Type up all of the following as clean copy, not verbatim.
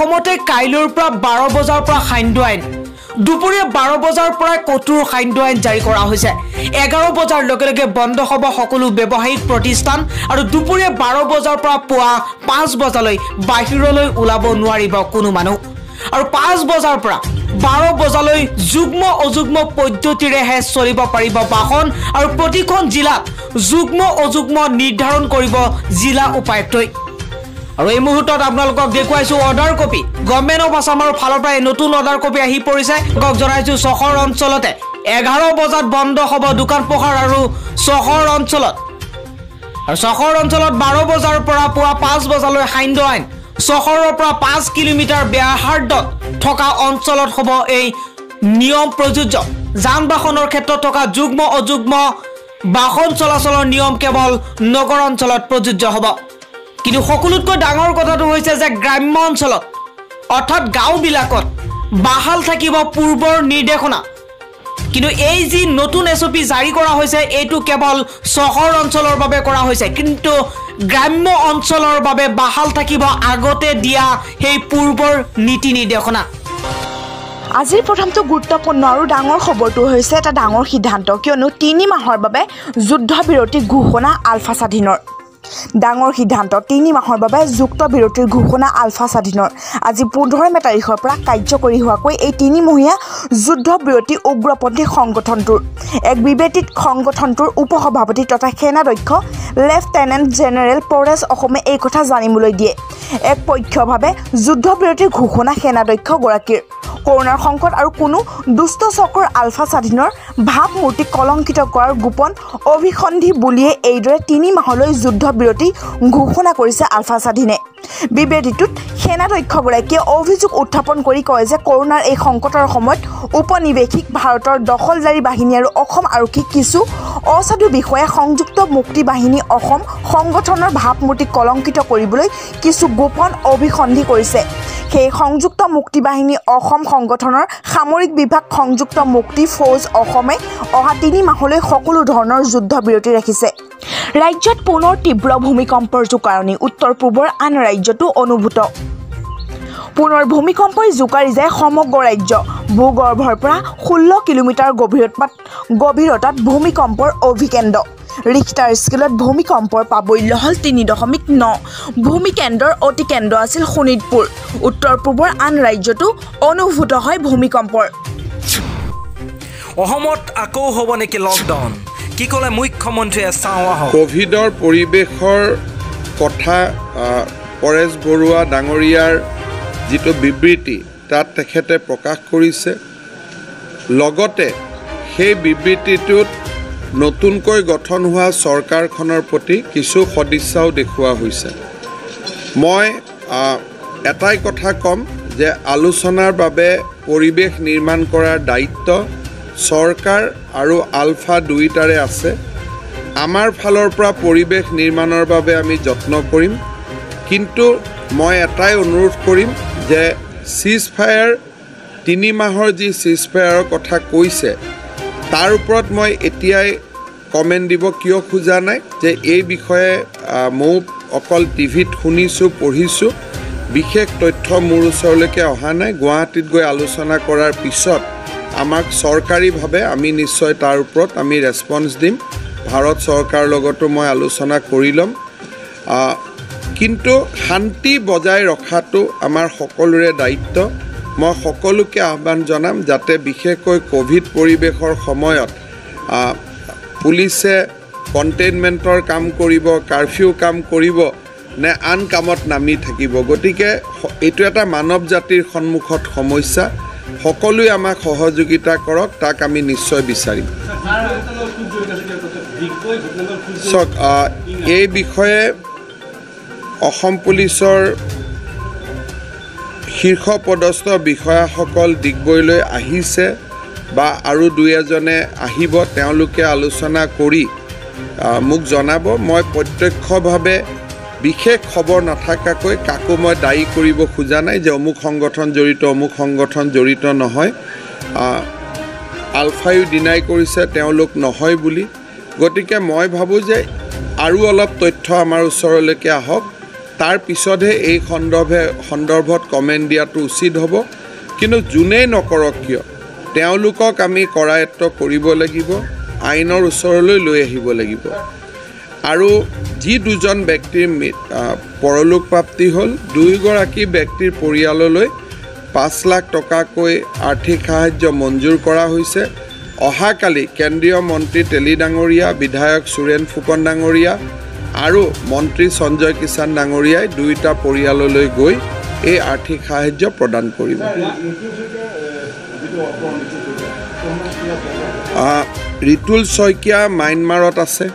অসমতে কাইলৈৰ পৰা 12 বজাৰ পৰা সান্ধ্য আইন দুপৰীয়া 12 বজাৰ পৰা কঠোৰ সান্ধ্য আইন জাৰি কৰা হৈছে 11 বজাৰ লগে লগে বন্ধ হ'ব সকলো ব্যৱসায়িক প্ৰতিষ্ঠান আৰু দুপৰীয়া 12 বজাৰ পৰা পুৱা 5 বজালৈ বাহিৰলৈ ওলাব নোৱাৰিব কোনো মানুহ আৰু 5 বজাৰ পৰা 12 বজালৈ যুগ্ম অযুগ্ম পদ্ধতিৰেহে চলিব পাৰিব বাহন আৰু প্ৰতিখন জিলাত যুগ্ম অযুগ্ম নিৰ্ধাৰণ কৰিব জিলা উপায়ুক্তই আৰু এই মুহূৰ্তত আপোনালোকক দেখুৱাইছো অৰ্ডাৰ কপি গভৰ্ণমেণ্ট অফ আসামৰ ফালৰ পৰা নতুন অৰ্ডাৰ কপি আহি পৰিছে গক জনাইছো চহৰ অঞ্চলতে 11 বজাত বন্ধ হ'ব দোকান পোহাৰ আৰু চহৰ অঞ্চলত 12 বজাৰ পৰা পুৱা 5 বজালৈ সান্ধ্য আইন চহৰৰ পৰা 5 কিলোমিটাৰ ব্যাসাৰ্ধ থকা অঞ্চলত হ'ব এই নিয়ম প্ৰযোজ্য যান বাহনৰ ক্ষেত্ৰত থকা যুগ্ম অযুগ্ম বাহন চলাচলৰ নিয়ম কেৱল নগৰ অঞ্চলত প্ৰযোজ্য হ'ব কিন্তু সকলোতকৈ ডাঙৰ কথাটো হৈছে যে গ্ৰাম্য অঞ্চলত অৰ্থাৎ গাঁওবিলাকত বাহাল থাকিব পূৰ্বৰ নিৰ্দেশনা কিন্তু এই যি নতুন এছঅপি জাৰি কৰা হৈছে এইটো কেৱল চহৰ অঞ্চলৰ বাবে কৰা হৈছে কিন্তু গ্ৰাম্য অঞ্চলৰ বাবে বাহাল থাকিব আগতে দিয়া সেই পূৰ্বৰ নীতি নিৰ্দেশনা আজিৰ প্ৰথমটো গুৰুত্বপূৰ্ণ আৰু ডাঙৰ খবৰটো হৈছে এটা ডাঙৰ সিদ্ধান্ত কিয়নো 3 মাহৰ বাবে যুদ্ধ বিৰতি ঘোষণা আলফা স্বাধীনৰ ডাঙৰ সিদ্ধান্ত 3 মাহৰ বাবে যুক্ত বিৰতিৰ ঘোষণা আলফা স্বাধীনৰ আজি 15 মে তাৰিখৰ পৰা কাৰ্যকৰী হোৱাকৈ এই 3 মহীয়া যুদ্ধ বিৰতি উগ্ৰপন্থী সংগঠনটোৰ এক বিবৃতিত সংগঠনটোৰ উপসভাপতি তথা সেনাধ্যক্ষ লেফটেনেণ্ট জেনেৰেল পৰেশ অসমে এই কথা জানিবলৈ দিয়ে এক পক্ষভাৱে যুদ্ধ বিৰতিৰ ঘোষণা সেনাধ্যক্ষ গৰাকীৰ কৰোনাৰ সংকট আৰু কোনো দুষ্ট চক্ৰৰ আলফা স্বাধীনৰ ভাৱমূৰ্তি কলংকিত কৰাৰ গোপন অভিসন্ধি বুলিয়ে এইদৰে 3 মাহলৈ যুদ্ধ বিৰতি ঘোষণা কৰিছে আলফা স্বাধীনে বিবৃতিটোত সেনাধ্যক্ষগৰাকীয়ে অভিযোগ উত্থাপন কৰি কয় যে কৰোনাৰ এই সংকটৰ সময়ত উপনিৱেশিক ভাৰতৰ দখলদাৰী বাহিনী আৰু অসম আৰক্ষী কিছু অসাধু বিষয়ে সংযুক্ত মুক্তি বাহিনী অসম সংগঠনৰ ভাৱমূৰ্তি কলংকিত কৰিবলৈ কিছু গোপন অভিসন্ধি কৰিছে সেই সংযুক্ত মুক্তি বাহিনী অসম সংগঠনৰ সামৰিক বিভাগ সংযুক্ত মুক্তি ফৌজ অসমে অহা 3 মাহলৈ সকলো ধৰণৰ যুদ্ধ বিৰতি ৰাখিছে ৰাজ্যত পুনৰ তীব্ৰ ভূমিকম্পৰ জোকাৰণি উত্তৰ পূবৰ আন ৰাজ্যতো অনুভূত পুনৰ ভূমিকম্পই জোকাৰি যায় সমগ্ৰ ৰাজ্য ভূগৰ্ভৰ পৰা 16 কিলোমিটাৰ গভীৰতাত ভূমিকম্পৰ অভিকেন্দ্ৰ ৰিক্টাৰ স্কেলত ভূমিকম্পৰ পাবল্য হ'ল 3.9 ভূমিকেন্দ্ৰৰ অতিকেন্দ্ৰ আছিল শোণিতপুৰ উত্তৰ পূবৰ আন ৰাজ্যতো অনুভূত হয় ভূমিকম্পৰ অসমত আকৌ হ'ব নেকি লকডাউন কি ক'লে মুখ্যমন্ত্ৰীয়ে চাওঁ আহক কোভিডৰ পৰিৱেশৰ কথা পৰেশ বৰুৱা ডাঙৰীয়াৰ যিটো বিবৃতি তাত তেখেতে প্ৰকাশ কৰিছে লগতে সেই বিবৃতিটোত নতুনকৈ গঠন হোৱা চৰকাৰখনৰ প্ৰতি কিছু সদিচ্ছাও দেখুওৱা হৈছে মই এটাই কথা ক'ম যে আলোচনাৰ বাবে পৰিৱেশ নিৰ্মাণ কৰাৰ দায়িত্ব চৰকাৰ আৰু আলফা দুইটাৰে আছে আমাৰ ফালৰ পৰা পৰিৱেশ নিৰ্মাণৰ বাবে আমি যত্ন কৰিম কিন্তু মই এটাই অনুৰোধ কৰিম যে সিজ ফায়াৰ 3 মাহৰ যি সিজ ফায়াৰৰ কথা কৈছে তাৰ ওপৰত মই এতিয়াই কমেণ্ট দিব কিয় খোজা নাই যে এই বিষয়ে মই অকল টিভিত শুনিছোঁ পঢ়িছোঁ বিশেষ তথ্য মোৰ ওচৰলৈকে অহা নাই গুৱাহাটীত গৈ আলোচনা কৰাৰ পিছত আমাক চৰকাৰীভাৱে আমি নিশ্চয় তাৰ ওপৰত আমি ৰেছপন্স দিম ভাৰত চৰকাৰৰ লগতো মই আলোচনা কৰি ল'ম কিন্তু শান্তি বজাই ৰখাটো আমাৰ সকলোৰে দায়িত্ব মই সকলোকে আহ্বান জনাম যাতে বিশেষকৈ কোভিড পৰিৱেশৰ সময়ত পুলিচে কণ্টেইনমেণ্টৰ কাম কৰিব কাৰফিউ কাম কৰিব নে আন কামত নামি থাকিব গতিকে এইটো এটা মানৱ জাতিৰ সন্মুখত সমস্যা সকলোৱে আমাক সহযোগিতা কৰক তাক আমি নিশ্চয় বিচাৰিম এই বিষয়ে অসম পুলিচৰ শীৰ্ষ পদস্থ বিষয়াসকল ডিগবৈলৈ আহিছে বা আৰু দুই এজনে আহিব তেওঁলোকে আলোচনা কৰি মোক জনাব মই প্ৰত্যক্ষভাৱে বিশেষ খবৰ নাথাকাকৈ কাকো মই দায়ী কৰিব খোজা নাই যে অমুক সংগঠন জড়িত নহয় আলফায়ো ডিনাই কৰিছে তেওঁলোক নহয় বুলি গতিকে মই ভাবোঁ যে আৰু অলপ তথ্য আমাৰ ওচৰলৈকে আহক তাৰ পিছতহে এই সন্দৰ্ভত কমেণ্ট দিয়াটো উচিত হ'ব কিন্তু যোনেই নকৰক কিয় তেওঁলোকক আমি কৰায়ত্ব কৰিব লাগিব আইনৰ ওচৰলৈ লৈ আহিব লাগিব আৰু যি দুজন ব্যক্তিৰ পৰলোক প্ৰাপ্তি হ'ল দুয়োগৰাকী ব্যক্তিৰ পৰিয়াললৈ 5 লাখ টকাকৈ আৰ্থিক সাহায্য মঞ্জুৰ কৰা হৈছে অহাকালি কেন্দ্ৰীয় মন্ত্ৰী তেলী ডাঙৰীয়া বিধায়ক সুৰেন ফুকন ডাঙৰীয়া আৰু মন্ত্ৰী সঞ্জয় কিষাণ ডাঙৰীয়াই দুইটা পৰিয়াললৈ গৈ এই আৰ্থিক সাহায্য প্ৰদান কৰিব ৰিতুল শইকীয়া মাইনমাৰত আছে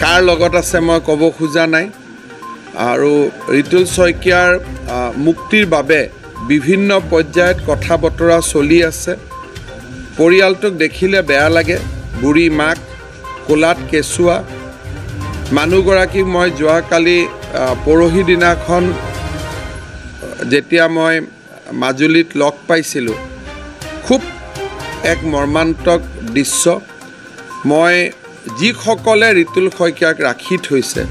কাৰ লগত আছে মই ক'ব খোজা নাই আৰু ৰিতুল শইকীয়াৰ মুক্তিৰ বাবে বিভিন্ন পৰ্যায়ত কথা বতৰা চলি আছে পৰিয়ালটোক দেখিলে বেয়া লাগে বুঢ়ী মাক কোলাত কেঁচুৱা মানুহগৰাকীক মই যোৱাকালি পৰহি দিনাখন যেতিয়া মই মাজুলীত লগ পাইছিলোঁ খুব এক মৰ্মান্তক দৃশ্য মই যিসকলে ৰিতুল শইকীয়াক ৰাখি থৈছে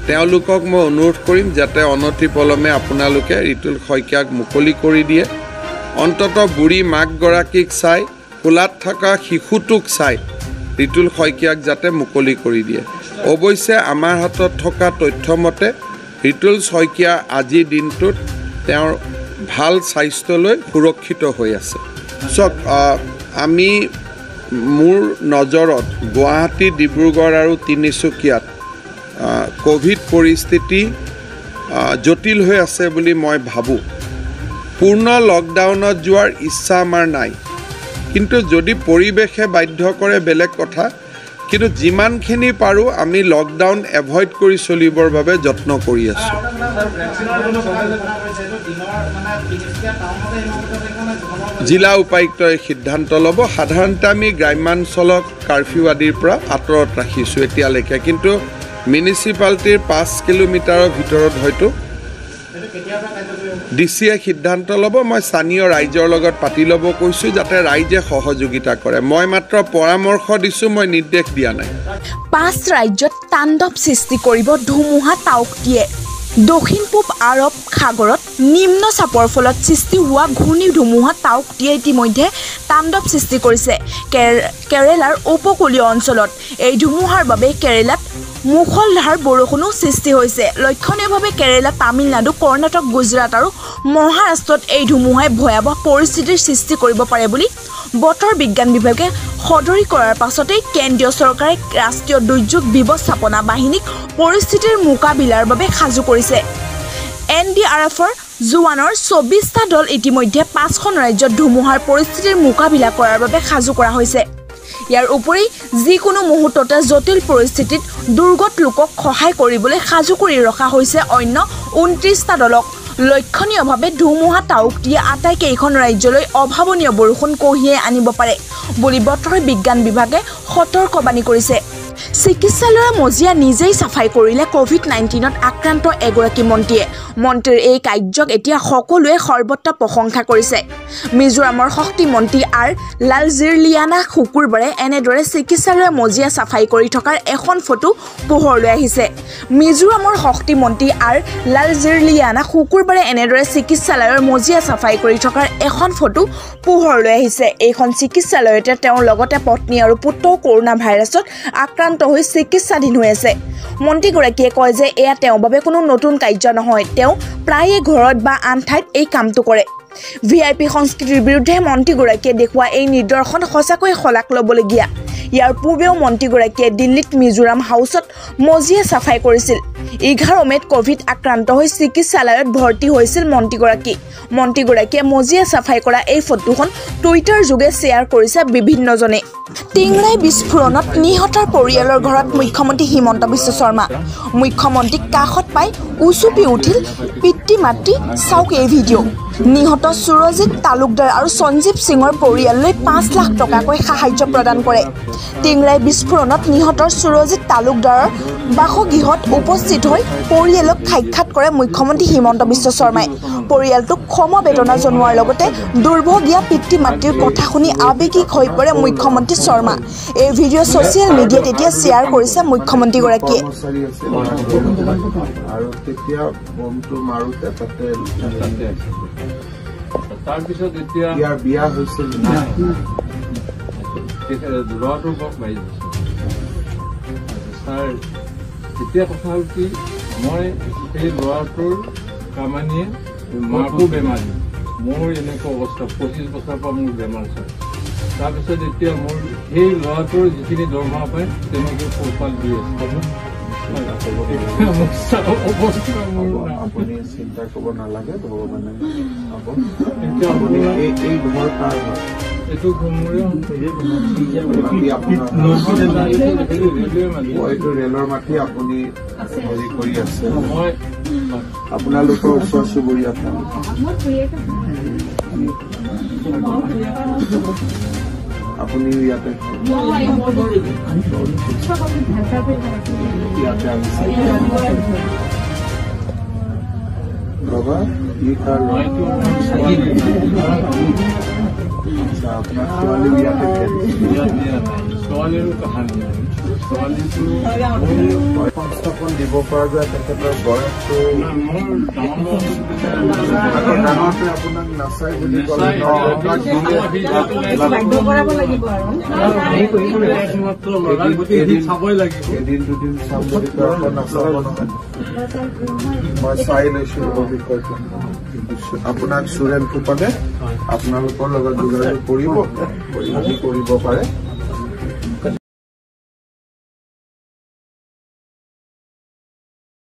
তেওঁলোকক মই অনুৰোধ কৰিম যাতে অনতিপলমে আপোনালোকে ৰিতুল শইকীয়াক মুকলি কৰি দিয়ে অন্ততঃ বুঢ়ী মাকগৰাকীক চাই কোলাত থকা শিশুটোক চাই ৰিতুল শইকীয়াক যাতে মুকলি কৰি দিয়ে অৱশ্যে আমাৰ হাতত থকা তথ্যমতে ৰিতুল শইকীয়া আজিৰ দিনটোত তেওঁৰ ভাল স্বাস্থ্যলৈ সুৰক্ষিত হৈ আছে চাওক আমি মোৰ নজৰত গুৱাহাটী ডিব্ৰুগড় আৰু তিনিচুকীয়াত কোভিড পৰিস্থিতি জটিল হৈ আছে বুলি মই ভাবোঁ পূৰ্ণ লকডাউনত যোৱাৰ ইচ্ছা আমাৰ নাই কিন্তু যদি পৰিৱেশে বাধ্য কৰে বেলেগ কথা কিন্তু যিমানখিনি পাৰোঁ আমি লকডাউন এভইড কৰি চলিবৰ বাবে যত্ন কৰি আছোঁ জিলা উপায়ুক্তই সিদ্ধান্ত ল'ব সাধাৰণতে আমি গ্ৰাম্যাঞ্চলক কাৰফিউ আদিৰ পৰা আঁতৰত ৰাখিছোঁ এতিয়ালৈকে কিন্তু মিউনিচিপালিটিৰ 5 কিলোমিটাৰৰ ভিতৰত হয়তো ডিচিয়ে সিদ্ধান্ত ল'ব মই স্থানীয় ৰাইজৰ লগত পাতি ল'ব কৈছোঁ যাতে ৰাইজে সহযোগিতা কৰে মই মাত্ৰ পৰামৰ্শ দিছোঁ মই নিৰ্দেশ দিয়া নাই 5 ৰাজ্যত তাণ্ডৱ সৃষ্টি কৰিব ধুমুহা তাউকটিয়ে দক্ষিণ পূব আৰৱ সাগৰত নিম্ন চাপৰ ফলত সৃষ্টি হোৱা ঘূৰ্ণী ধুমুহা তাউকটিয়ে ইতিমধ্যে তাণ্ডৱ সৃষ্টি কৰিছে কেৰেলাৰ উপকূলীয় অঞ্চলত এই ধুমুহাৰ বাবে কেৰেলাত মুখলধাৰ বৰষুণো সৃষ্টি হৈছে লক্ষণীয়ভাৱে কেৰেলা তামিলনাডু কৰ্ণাটক গুজৰাট আৰু মহাৰাষ্ট্ৰত এই ধুমুহাই ভয়াৱহ পৰিস্থিতিৰ সৃষ্টি কৰিব পাৰে বুলি বতৰ বিজ্ঞান বিভাগে সদৰি কৰাৰ পাছতেই কেন্দ্ৰীয় চৰকাৰে ৰাষ্ট্ৰীয় দুৰ্যোগ ব্যৱস্থাপনা বাহিনীক পৰিস্থিতিৰ মোকাবিলাৰ বাবে সাজু কৰিছে NDRFৰ জোৱানৰ 24টা দল ইতিমধ্যে 5খন ৰাজ্যত ধুমুহাৰ পৰিস্থিতিৰ মোকাবিলা কৰাৰ বাবে সাজু কৰা হৈছে ইয়াৰ উপৰি যিকোনো মুহূৰ্ততে জটিল পৰিস্থিতিত দুৰ্গত লোকক সহায় কৰিবলৈ সাজু কৰি ৰখা হৈছে অন্য 29টা দলক লক্ষণীয়ভাৱে ধুমুহা তাউকটিয়ে আটাইকেইখন ৰাজ্যলৈ অভাৱনীয় বৰষুণ কঢ়িয়াই আনিব পাৰে বুলি বতৰ বিজ্ঞান বিভাগে সতৰ্কবাণী কৰিছে চিকিৎসালয়ৰ মজিয়া নিজেই চাফাই কৰিলে কোভিড-19ত আক্ৰান্ত এগৰাকী মন্ত্ৰীৰ এই কাৰ্যক এতিয়া সকলোৱে সৰ্বত্ৰ প্ৰশংসা কৰিছে মিজোৰামৰ শক্তি মন্ত্ৰী আৰ লালজিৰলিয়ানা শুকুৰবাৰে এনেদৰে চিকিৎসালয়ৰ মজিয়া চাফাই কৰি থকাৰ এখন ফটো পোহৰলৈ আহিছে মিজোৰামৰ শক্তি মন্ত্ৰী আৰ লালজিৰলিয়ানা শুকুৰবাৰে এনেদৰে চিকিৎসালয়ৰ মজিয়া চাফাই কৰি থকাৰ এখন ফটো পোহৰলৈ আহিছে এইখন চিকিৎসালয়তে তেওঁৰ লগতে পত্নী আৰু পুত্ৰ কৰোনা ভাইৰাছত আক্ৰান্ত হৈ চিকিৎসাধীন হৈ আছে মন্ত্ৰীগৰাকীয়ে কয় যে এয়া তেওঁৰ বাবে কোনো নতুন কাৰ্য নহয় তেওঁ প্ৰায়ে ঘৰত বা আন ঠাইত এই কামটো কৰে ভিআইপি সংস্কৃতিৰ বিৰুদ্ধে মন্ত্ৰীগৰাকীয়ে দেখুওৱা এই নিদৰ্শন সঁচাকৈ শলাগ ল'বলগীয়া ইয়াৰ পূৰ্বেও মন্ত্ৰীগৰাকীয়ে দিল্লীত মিজোৰাম হাউচত মজিয়া চাফাই কৰিছিল 11 মেত কোভিড আক্ৰান্ত হৈ চিকিৎসালয়ত ভৰ্তি হৈছিল মন্ত্ৰীগৰাকীয়ে মজিয়া চাফাই কৰা এই ফটোখন টুইটাৰ যোগে শ্বেয়াৰ কৰিছে বিভিন্নজনে টিংৰাই বিস্ফোৰণত নিহতৰ পৰিয়ালৰ ঘৰত মুখ্যমন্ত্ৰী হিমন্ত বিশ্ব শৰ্মা মুখ্যমন্ত্ৰীক কাষত পাই উচুপি উঠিল পিতৃ মাতৃ চাওক এই ভিডিঅ' নিহত সুৰজিত তালুকদাৰ আৰু সঞ্জীৱ সিঙৰ পৰিয়াললৈ 5 লাখ টকাকৈ সাহায্য প্ৰদান কৰে টিংৰাই বিস্ফোৰণত নিহতৰ সুৰজিত তালুকদাৰৰ বাসগৃহত উপস্থিত উপস্থিত হৈ পৰিয়ালক সাক্ষাৎ কৰে মুখ্যমন্ত্ৰী হিমন্ত বিশ্ব শৰ্মাই পৰিয়ালটোক সমবেদনা জনোৱাৰ লগতে দুৰ্ভগীয়া পিতৃ মাতৃৰ কথা শুনি আৱেগিক হৈ পৰে মুখ্যমন্ত্ৰী শৰ্মা এই ভিডিঅ' ছ'চিয়েল মিডিয়াত এতিয়া শ্বেয়াৰ কৰিছে মুখ্যমন্ত্ৰীগৰাকীয়ে আৰু তেতিয়া বমটো মাৰোতে তাতে তাৰপিছত এতিয়া ইয়াৰ বিয়া হৈছিল ল'ৰাটো বৰ মাৰি ছাৰ এতিয়া কথা হ'ল কি মই সেই ল'ৰাটোৰ কামানিয়ে মাকো বেমাৰী মোৰ এনেকুৱা অৱস্থা 25 বছৰৰ পৰা মোৰ বেমাৰ ছাৰ তাৰপিছত এতিয়া মোৰ সেই ল'ৰাটোৰ যিখিনি দৰমহা পায় তেনেকৈ পোহপাল দি আছে আপুনি চিন্তা কৰিব নালাগে ভগৱানে এই ঘৰ কাৰ হয় এইটো এইটো ৰেলৰ মাটি আপুনি হেৰি কৰি আছে মই আপোনালোকৰ ওচৰ চুবুৰীয়া আপুনি ইয়াতে বাবা ই কাৰ আপোনাৰ ছোৱালী ইয়াতে ছোৱালীৰো কাহানী সংস্থাপন দিব পৰা যায় তেখেতৰ বয়সটো ডাঙৰটোৱে আপোনাক নাচাই বুলি ক'লে এদিন দুদিন চাম বুলি কয় নাচাব নহয় মই চাই লৈছো বিষয়টো আপোনাক সুৰেন ফুকনে আপোনালোকৰ লগত যোগাযোগ কৰিব পাৰে